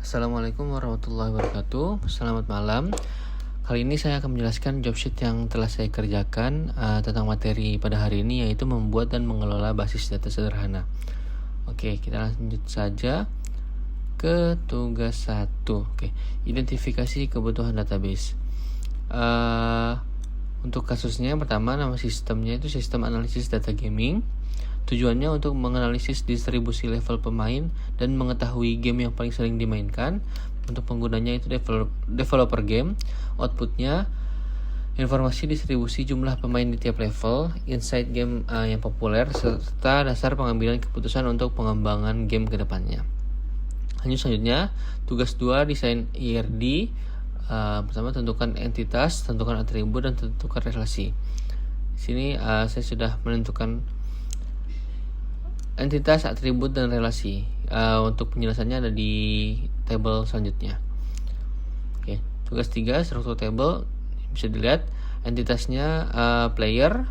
Assalamualaikum warahmatullahi wabarakatuh. Selamat malam. Kali ini saya akan menjelaskan job sheet yang telah saya kerjakan tentang materi pada hari ini, yaitu membuat dan mengelola basis data sederhana. Oke, kita lanjut saja ke tugas 1. Oke, identifikasi kebutuhan database. Untuk kasusnya pertama, nama sistemnya itu sistem analisis data gaming. Tujuannya untuk menganalisis distribusi level pemain dan mengetahui game yang paling sering dimainkan. Untuk penggunanya itu developer game. Outputnya informasi distribusi jumlah pemain di tiap level, insight game yang populer, serta dasar pengambilan keputusan untuk pengembangan game ke depannya. Selanjutnya, tugas 2, desain IRD. Pertama, tentukan entitas, tentukan atribut, dan tentukan relasi. Di sini saya sudah menentukan entitas, atribut, dan relasi. Untuk penjelasannya ada di tabel selanjutnya. Oke, tugas 3, struktur table. Bisa dilihat entitasnya player,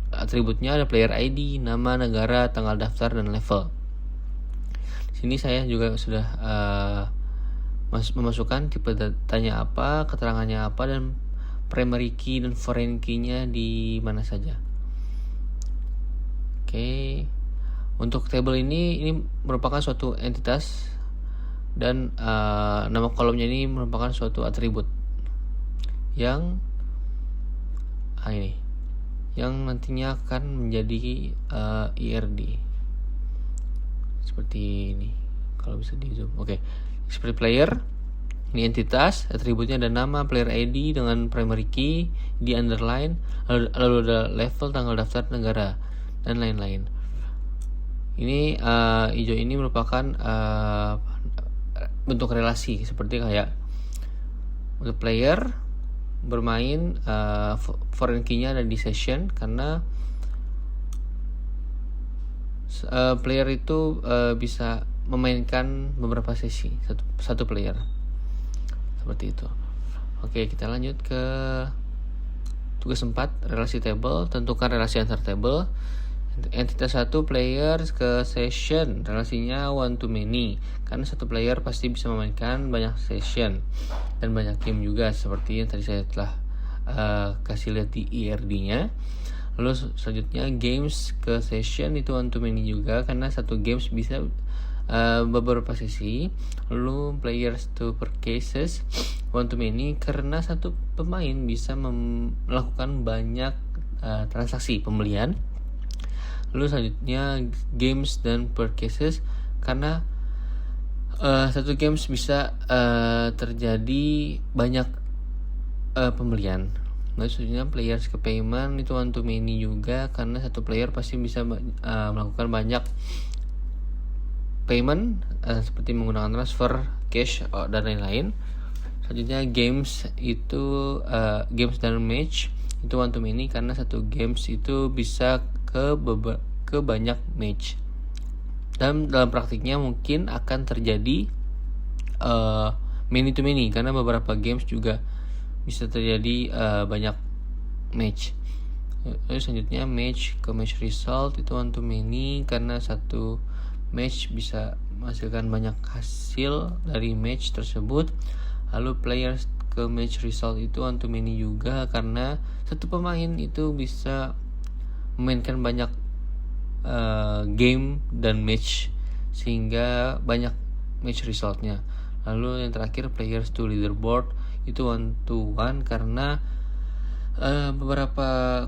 atributnya ada player ID, nama, negara, tanggal daftar, dan level. Di sini saya juga sudah memasukkan tipe datanya apa, keterangannya apa, dan primary key dan foreign key-nya di mana saja. Oke. Untuk tabel ini merupakan suatu entitas dan nama kolomnya ini merupakan suatu atribut yang nantinya akan menjadi IRD seperti ini. Kalau bisa di zoom, oke. Seperti player, ini entitas, atributnya ada nama, player ID dengan primary key di underline, lalu ada level, tanggal daftar, negara, dan lain-lain. Ini hijau ini merupakan bentuk relasi, seperti kayak untuk player bermain, foreign key-nya ada di session, karena player itu bisa memainkan beberapa sesi, satu player, seperti itu. Oke, kita lanjut ke tugas 4, relasi table. Tentukan relasi antar table. Entitas 1, player ke session, relasinya one to many, karena satu player pasti bisa memainkan banyak session dan banyak game juga, seperti yang tadi saya telah kasih lihat di IRD-nya. Lalu selanjutnya games ke session itu one to many juga, karena satu games bisa beberapa sesi. Lalu players to per cases one to many, karena satu pemain bisa melakukan banyak transaksi pembelian. Lalu selanjutnya games dan purchases, karena satu games bisa terjadi banyak pembelian. Lalu selanjutnya players ke payment itu one to many juga, karena satu player pasti bisa melakukan banyak payment seperti menggunakan transfer, cash, dan lain-lain. Selanjutnya games itu games dan match itu one to many, karena satu games itu bisa ke banyak match. Dan dalam praktiknya mungkin akan terjadi many to many, karena beberapa games juga bisa terjadi banyak match. Lalu selanjutnya match ke match result itu one to many, karena satu match bisa menghasilkan banyak hasil dari match tersebut. Lalu players ke match result itu one to many juga, karena satu pemain itu bisa memainkan banyak game dan match sehingga banyak match resultnya. Lalu yang terakhir players to leaderboard itu one to one, karena beberapa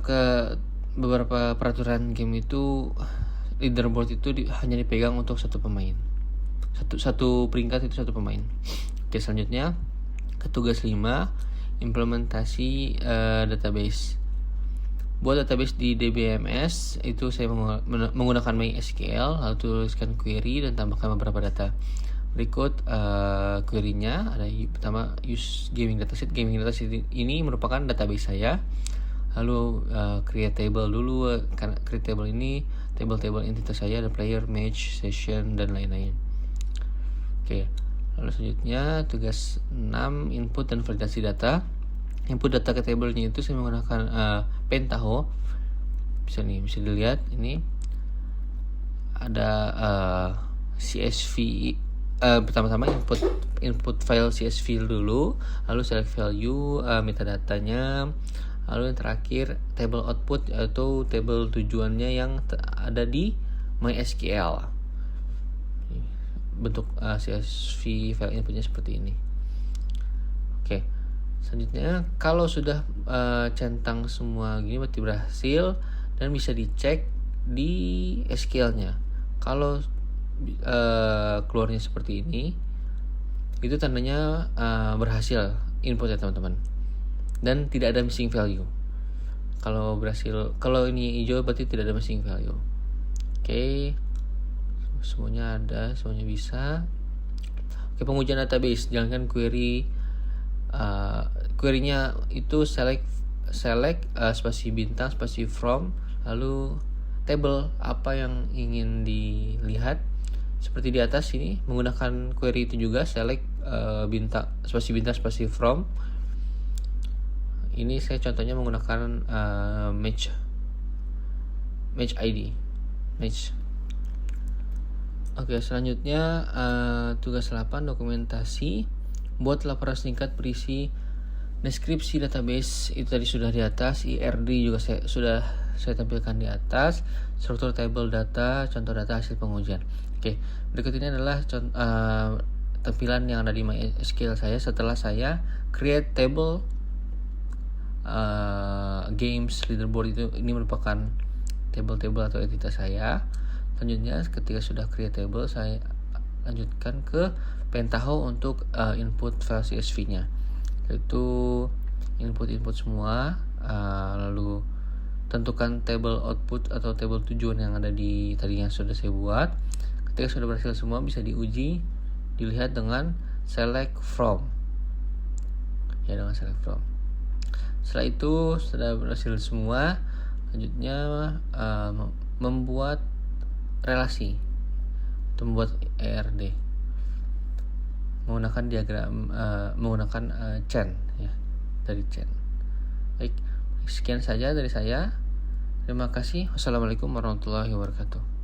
peraturan game itu leaderboard itu hanya dipegang untuk satu pemain, satu peringkat itu satu pemain. Oke, selanjutnya ke tugas 5, implementasi database. Buat database di DBMS itu saya menggunakan MySQL, lalu tuliskan query dan tambahkan beberapa data. Berikut query-nya ada. Pertama, use gaming dataset. Gaming dataset ini merupakan database saya. Lalu create table dulu, karena create table ini table entitas saya, ada player, match, session, dan lain-lain. Oke, lalu selanjutnya tugas 6, input dan validasi data. Input data ke tabelnya itu saya menggunakan Pentaho. Bisa dilihat ini ada CSV pertama-tama input file CSV dulu, lalu select value, metadatanya, lalu yang terakhir table output yaitu table tujuannya yang ada di MySQL. Bentuk CSV file inputnya seperti ini. Oke, selanjutnya kalau sudah centang semua gini berarti berhasil dan bisa dicek di SQL-nya. Kalau keluarnya seperti ini, itu tandanya berhasil input ya teman-teman, dan tidak ada missing value. Kalau berhasil, kalau ini hijau berarti tidak ada missing value. Oke, semuanya ada, semuanya bisa. Oke, pengujian database, jalankan query-nya itu select spasi bintang, spasi from, lalu table apa yang ingin dilihat. Seperti di atas ini menggunakan query itu juga, select spasi from. Ini saya contohnya menggunakan match ID. Oke, selanjutnya tugas 8 dokumentasi. Buat laporan singkat berisi deskripsi database, itu tadi sudah di atas. IRD juga sudah saya tampilkan di atas. Struktur table data, contoh data hasil pengujian. Oke, berikut ini adalah tampilan yang ada di MySQL saya setelah saya create table games leaderboard. Ini merupakan table atau entitas saya. Selanjutnya ketika sudah create table, saya lanjutkan ke Pentaho untuk input file CSV-nya, yaitu input semua, lalu tentukan table output atau table tujuan yang ada di tadi yang sudah saya buat. Ketika sudah berhasil semua, bisa diuji, dilihat dengan select from. Ya, dengan select from. Setelah itu sudah berhasil semua, selanjutnya membuat relasi, atau membuat ERD menggunakan diagram, menggunakan chain ya, dari chain. Baik, sekian saja dari saya. Terima kasih. Wassalamualaikum warahmatullahi wabarakatuh.